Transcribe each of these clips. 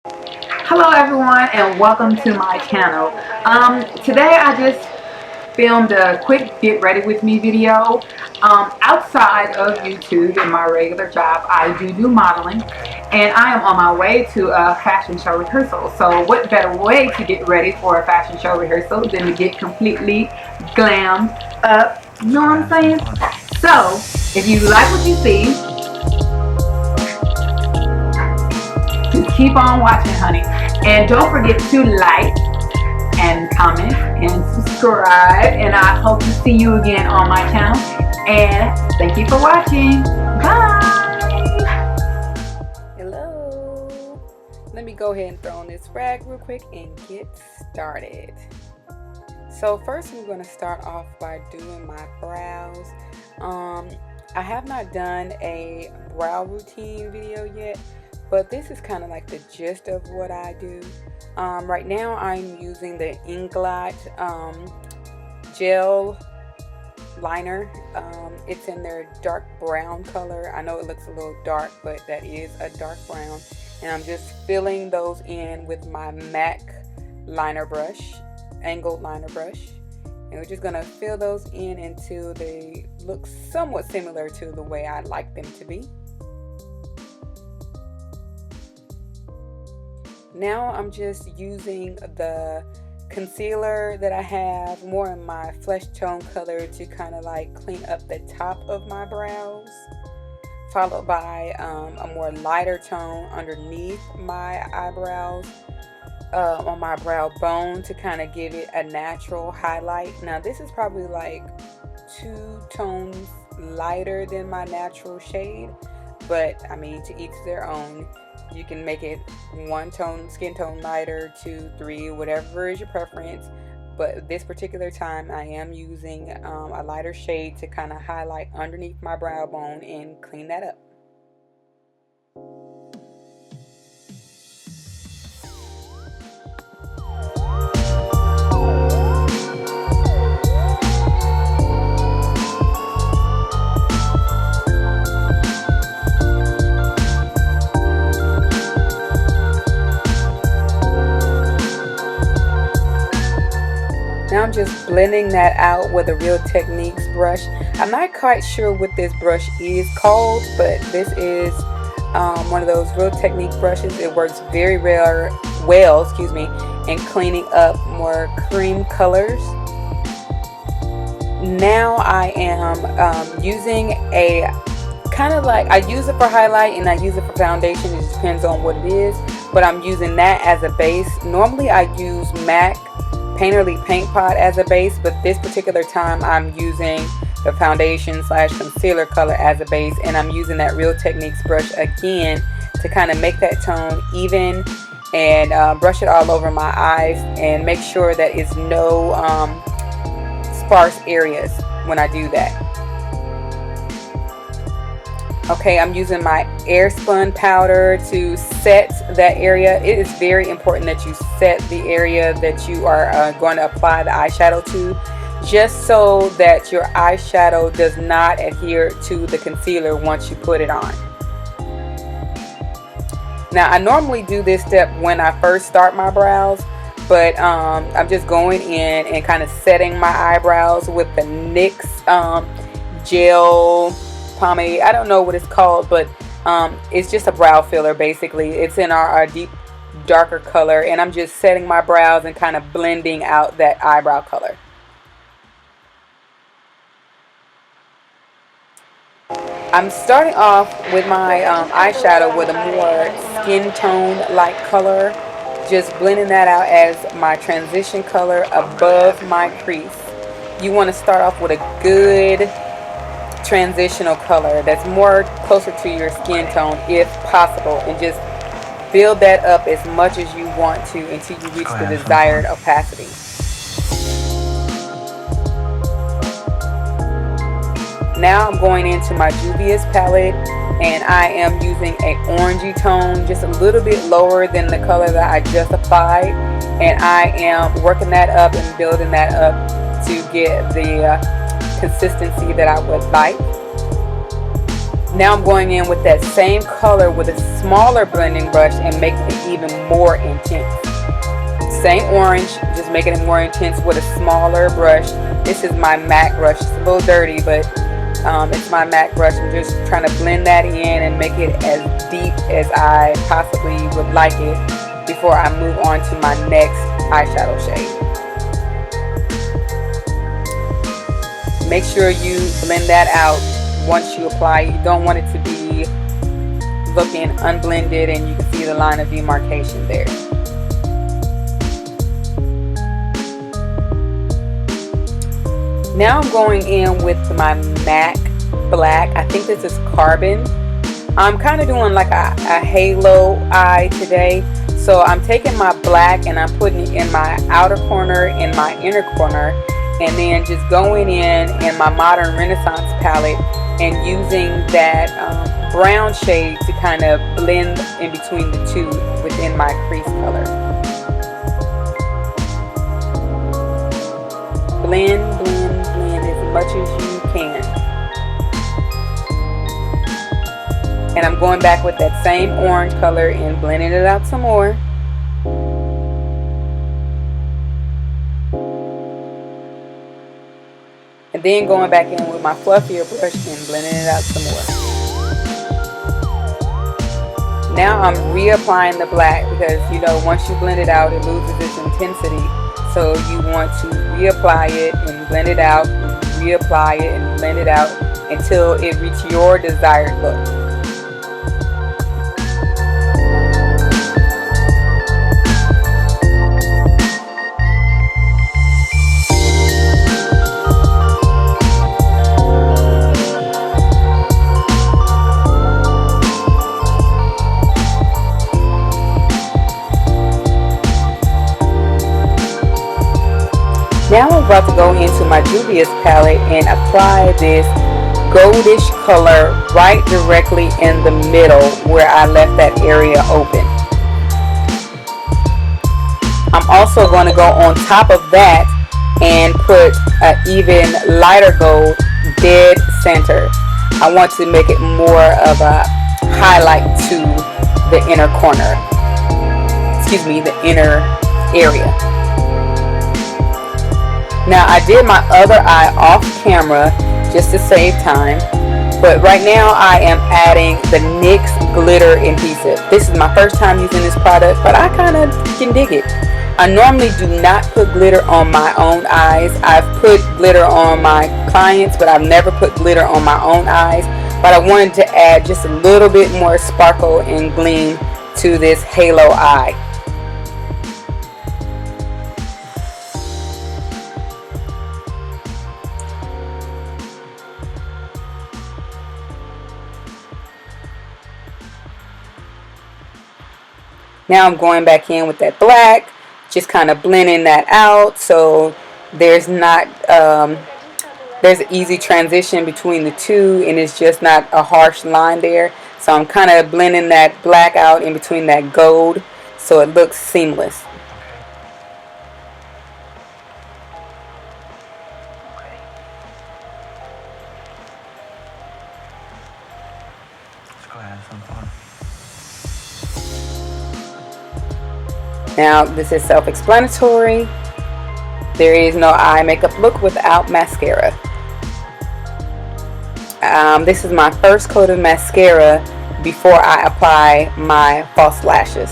Hello everyone and welcome to my channel. Today I just filmed a quick get ready with me video. Outside of YouTube and my regular job, I do modeling, and I am on my way to a fashion show rehearsal. So what better way to get ready for a fashion show rehearsal than to get completely glammed up, you know what I'm saying? So if you like what you see, just keep on watching, honey. And don't forget to like and comment and subscribe. And I hope to see you again on my channel. And thank you for watching. Bye. Hello. Let me go ahead and throw on this rag real quick and get started. So first I'm going to start off by doing my brows. I have not done a brow routine video yet, but this is kind of like the gist of what I do. Right now I'm using the Inglot gel liner. It's in their dark brown color. I know it looks a little dark, but that is a dark brown. And I'm just filling those in with my MAC liner brush, angled liner brush. And we're just going to fill those in until they look somewhat similar to the way I like them to be. Now I'm just using the concealer that I have more in my flesh tone color to kind of like clean up the top of my brows, followed by a more lighter tone underneath my eyebrows, on my brow bone, to kind of give it a natural highlight. Now this is probably like 2 tones lighter than my natural shade, but I mean, to each their own. You can make it 1 tone, skin tone lighter, 2, 3, whatever is your preference. But this particular time I am using a lighter shade to kind of highlight underneath my brow bone and clean that up. Now I'm just blending that out with a Real Techniques brush. I'm not quite sure what this brush is called, but this is one of those Real Technique brushes. It works very well, in cleaning up more cream colors. Now I am using a kind of like, I use it for highlight and I use it for foundation. It just depends on what it is, but I'm using that as a base. Normally I use MAC Painterly Paint Pot as a base, but this particular time I'm using the foundation / concealer color as a base, and I'm using that Real Techniques brush again to kind of make that tone even and brush it all over my eyes and make sure that it's no sparse areas when I do that. Okay, I'm using my Airspun powder to set that area. It is very important that you set the area that you are going to apply the eyeshadow to, just so that your eyeshadow does not adhere to the concealer once you put it on. Now, I normally do this step when I first start my brows, but I'm just going in and kind of setting my eyebrows with the NYX gel pomade. I don't know what it's called, but it's just a brow filler basically. It's in our deep darker color, and I'm just setting my brows and kind of blending out that eyebrow color. I'm starting off with my eyeshadow with a more skin tone like color, just blending that out as my transition color above my crease. You want to start off with a good transitional color that's more closer to your skin tone if possible, and just build that up as much as you want to until you reach the desired opacity. Now I'm going into my Juvia's palette, and I am using a orangey tone, just a little bit lower than the color that I just applied, and I am working that up and building that up to get the consistency that I would like. Now I'm going in with that same color with a smaller blending brush and making it even more intense. Same orange, just making it more intense with a smaller brush. This is my MAC brush. It's a little dirty, but it's my MAC brush. I'm just trying to blend that in and make it as deep as I possibly would like it before I move on to my next eyeshadow shade. Make sure you blend that out once you apply. You don't want it to be looking unblended, and you can see the line of demarcation there. Now I'm going in with my MAC black. I think this is Carbon. I'm kind of doing like a halo eye today. So I'm taking my black and I'm putting it in my outer corner and my inner corner, and then just going in my Modern Renaissance palette and using that brown shade to kind of blend in between the two within my crease color. Blend, blend, blend as much as you can. And I'm going back with that same orange color and blending it out some more. And then going back in with my fluffier brush and blending it out some more. Now I'm reapplying the black because, you know, once you blend it out, it loses its intensity. So you want to reapply it and blend it out, and reapply it and blend it out until it reaches your desired look. Now I'm about to go into my Dubious palette and apply this goldish color right directly in the middle where I left that area open. I'm also going to go on top of that and put an even lighter gold dead center. I want to make it more of a highlight to the inner corner. Excuse me, the inner area. Now I did my other eye off camera just to save time, but right now I am adding the NYX glitter adhesive. This is my first time using this product, but I kind of can dig it. I normally do not put glitter on my own eyes. I've put glitter on my clients, but I've never put glitter on my own eyes. But I wanted to add just a little bit more sparkle and gleam to this halo eye. Now I'm going back in with that black, just kind of blending that out so there's not there's an easy transition between the two, and it's just not a harsh line there. So I'm kind of blending that black out in between that gold so it looks seamless. Now this is self-explanatory. There is no eye makeup look without mascara. This is my first coat of mascara before I apply my false lashes.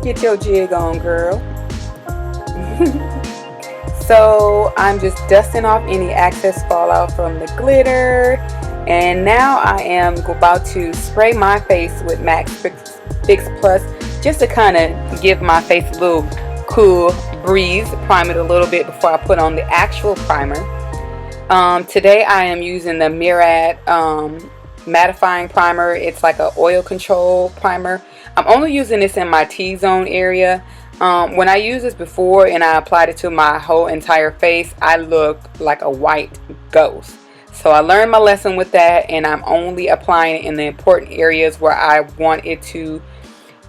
Get your jig on, girl. So I'm just dusting off any excess fallout from the glitter. And now I am about to spray my face with MAC Fix Plus just to kind of give my face a little cool breeze, prime it a little bit before I put on the actual primer. Today I am using the Murad mattifying primer. It's like an oil control primer. I'm only using this in my T-zone area. When I used this before and I applied it to my whole entire face, I looked like a white ghost. So I learned my lesson with that, and I'm only applying it in the important areas where I want it to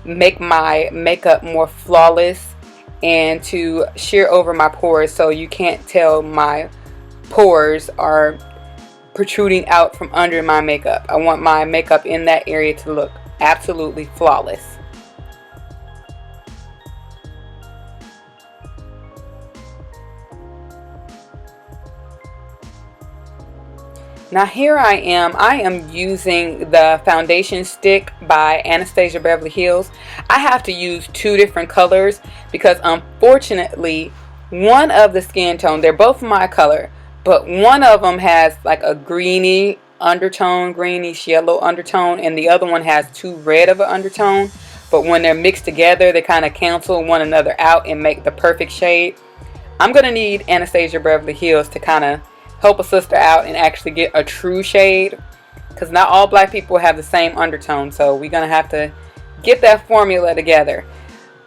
make my makeup more flawless and to sheer over my pores so you can't tell my pores are protruding out from under my makeup. I want my makeup in that area to look absolutely flawless. Now here I am using the foundation stick by Anastasia Beverly Hills. I have to use two different colors because unfortunately one of the skin tone, they're both my color, but one of them has like a greeny undertone, greenish yellow undertone, and the other one has too red of an undertone. But when they're mixed together, they kind of cancel one another out and make the perfect shade. I'm going to need Anastasia Beverly Hills to kind of help a sister out and actually get a true shade, because not all black people have the same undertone, so we're gonna have to get that formula together.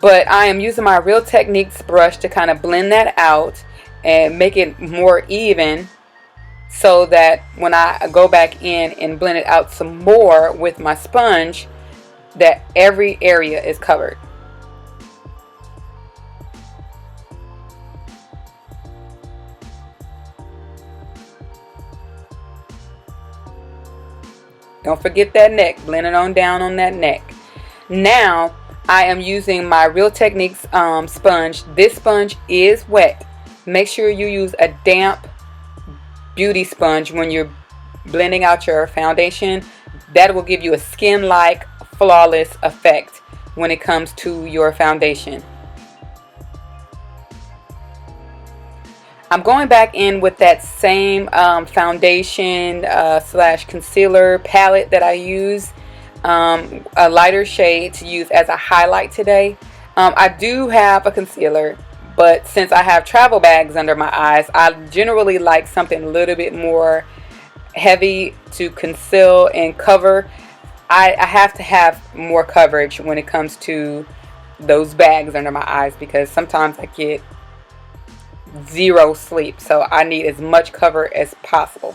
But I am using my Real Techniques brush to kind of blend that out and make it more even, so that when I go back in and blend it out some more with my sponge, that every area is covered. Don't forget that neck. Blend it on down on that neck. Now I am using my Real Techniques sponge. This sponge is wet. Make sure you use a damp beauty sponge when you're blending out your foundation. That will give you a skin-like flawless effect when it comes to your foundation. I'm going back in with that same foundation slash concealer palette that I use, a lighter shade to use as a highlight today. I do have a concealer, but since I have travel bags under my eyes, I generally like something a little bit more heavy to conceal and cover. I have to have more coverage when it comes to those bags under my eyes, because sometimes I get zero sleep, so I need as much cover as possible.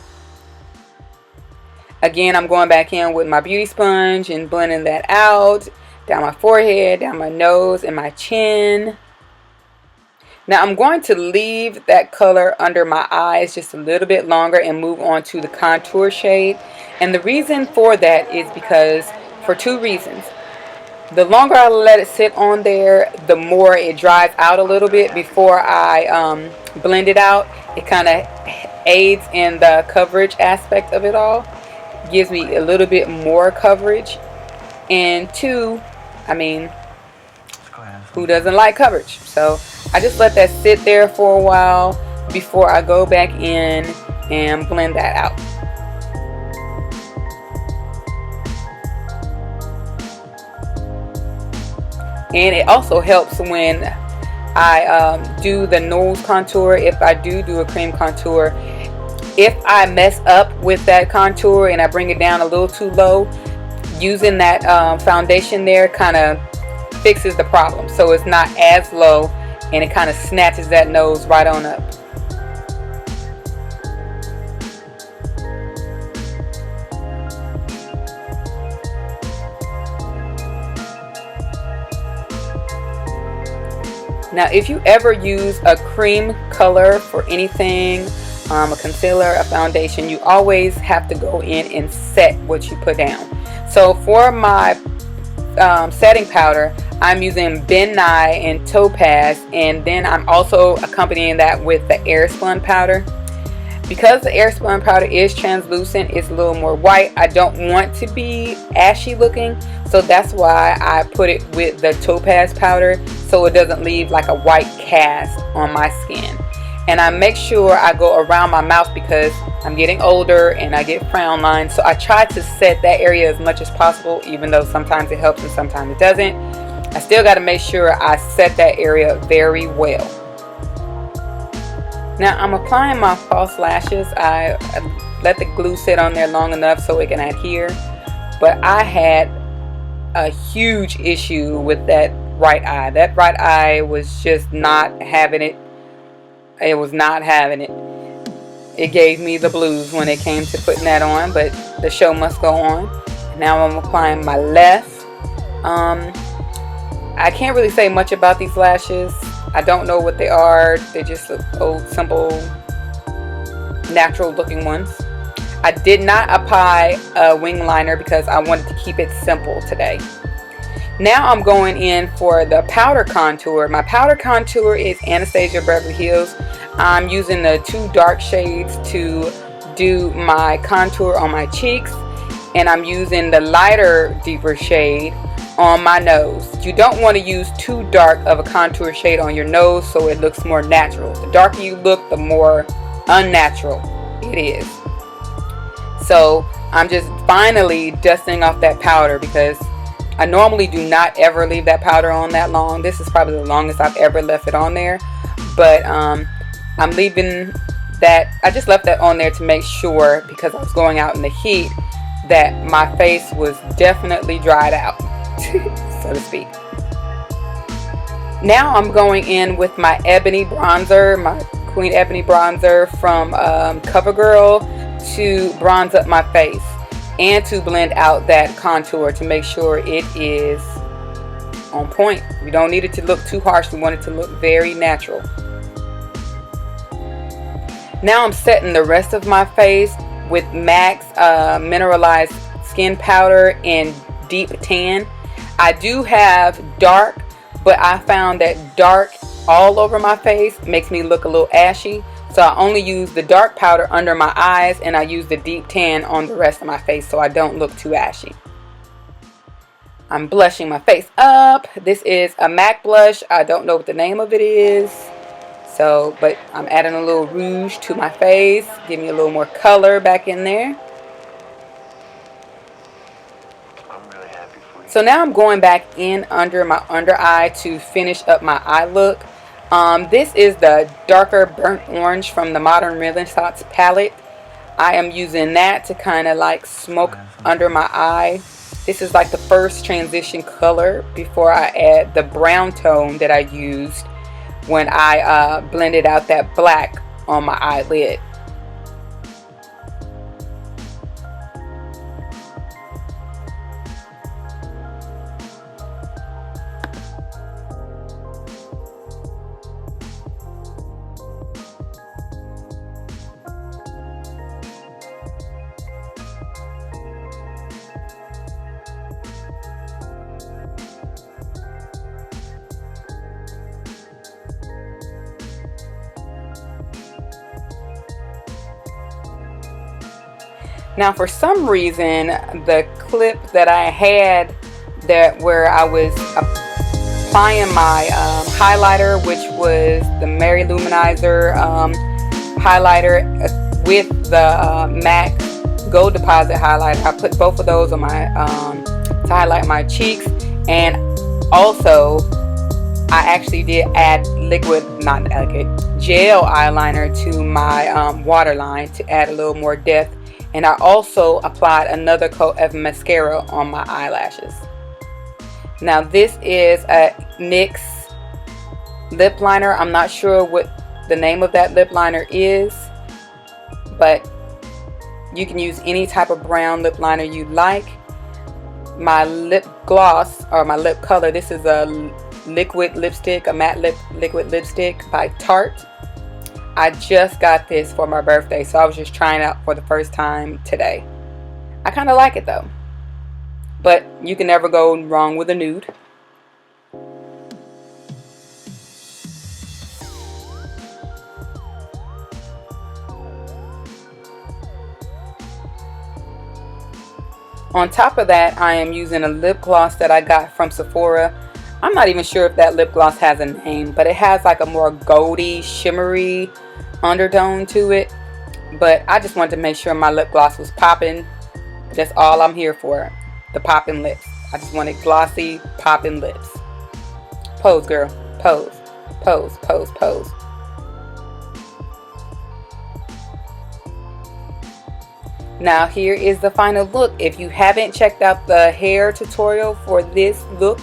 Again, I'm going back in with my beauty sponge and blending that out down my forehead, down my nose, and my chin. Now I'm going to leave that color under my eyes just a little bit longer and move on to the contour shade. And the reason for that is because, for two reasons. The longer I let it sit on there, the more it dries out a little bit before I blend it out. It kind of aids in the coverage aspect of it all. Gives me a little bit more coverage. And two, I mean, who doesn't like coverage? So I just let that sit there for a while before I go back in and blend that out. And it also helps when I do the nose contour. If I do a cream contour, if I mess up with that contour and I bring it down a little too low, using that foundation there kind of fixes the problem. So it's not as low and it kind of snatches that nose right on up. Now, if you ever use a cream color for anything, a concealer, a foundation, you always have to go in and set what you put down. So for my setting powder, I'm using Ben Nye and Topaz, and then I'm also accompanying that with the Airspun powder. Because the Airspun powder is translucent, it's a little more white. I don't want to be ashy looking, so that's why I put it with the Topaz powder, so it doesn't leave like a white cast on my skin. And I make sure I go around my mouth because I'm getting older and I get frown lines, so I try to set that area as much as possible, even though sometimes it helps and sometimes it doesn't. I still got to make sure I set that area very well. Now I'm applying my false lashes. I let the glue sit on there long enough so it can adhere, but I had a huge issue with that right eye. That right eye was just not having it. It was not having it. It gave me the blues when it came to putting that on, but the show must go on. Now I'm applying my left. I can't really say much about these lashes. I don't know what they are. They're just old, simple, natural looking ones. I did not apply a wing liner because I wanted to keep it simple today. Now I'm going in for the powder contour. My powder contour is Anastasia Beverly Hills. I'm using the 2 dark shades to do my contour on my cheeks, and I'm using the lighter, deeper shade on my nose. You don't want to use too dark of a contour shade on your nose so it looks more natural. The darker you look, the more unnatural it is. So I'm just finally dusting off that powder because I normally do not ever leave that powder on that long. This is probably the longest I've ever left it on there. But I'm leaving that, I just left that on there to make sure, because I was going out in the heat, that my face was definitely dried out, so to speak. Now I'm going in with my ebony bronzer, my Queen Ebony bronzer from CoverGirl, to bronze up my face and to blend out that contour to make sure it is on point. We don't need it to look too harsh. We want it to look very natural. Now I'm setting the rest of my face with MAC's mineralized skin powder in deep tan. I do have dark, but I found that dark all over my face makes me look a little ashy. So I only use the dark powder under my eyes, and I use the deep tan on the rest of my face so I don't look too ashy. I'm blushing my face up. This is a MAC blush. I don't know what the name of it is. So, but I'm adding a little rouge to my face, give me a little more color back in there. So now I'm going back in under my under eye to finish up my eye look. This is the darker burnt orange from the Modern Renaissance palette. I am using that to kind of like smoke under my eye. This is like the first transition color before I add the brown tone that I used when I blended out that black on my eyelid. Now for some reason the clip that I had where I was applying my highlighter, which was the Mary Luminizer highlighter with the MAC Gold Deposit highlighter, I put both of those on my to highlight my cheeks, and also I actually did add gel eyeliner to my waterline to add a little more depth. And I also applied another coat of mascara on my eyelashes. Now this is a NYX lip liner. I'm not sure what the name of that lip liner is, but you can use any type of brown lip liner you like. My lip gloss, or my lip color, this is a liquid lipstick, a matte liquid lipstick by Tarte. I just got this for my birthday, so I was just trying it out for the first time today. I kind of like it though, but you can never go wrong with a nude. On top of that, I am using a lip gloss that I got from Sephora. I'm not even sure if that lip gloss has a name, but it has like a more goldy, shimmery undertone to it. But I just wanted to make sure my lip gloss was popping. That's all I'm here for, the popping lips. I just wanted glossy, popping lips. Pose, girl, pose, pose, pose, pose. Now here is the final look. If you haven't checked out the hair tutorial for this look,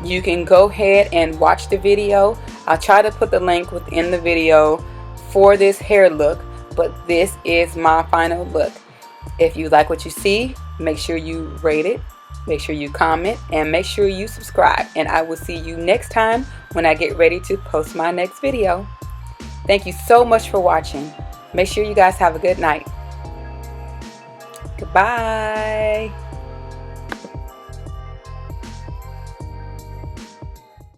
you can go ahead and watch the video. I'll try to put the link within the video for this hair look, but this is my final look. If you like what you see, make sure you rate it, Make sure you comment and make sure you subscribe. And I will see you next time when I get ready to post my next video. Thank you so much for watching. Make sure you guys have a good night. Goodbye.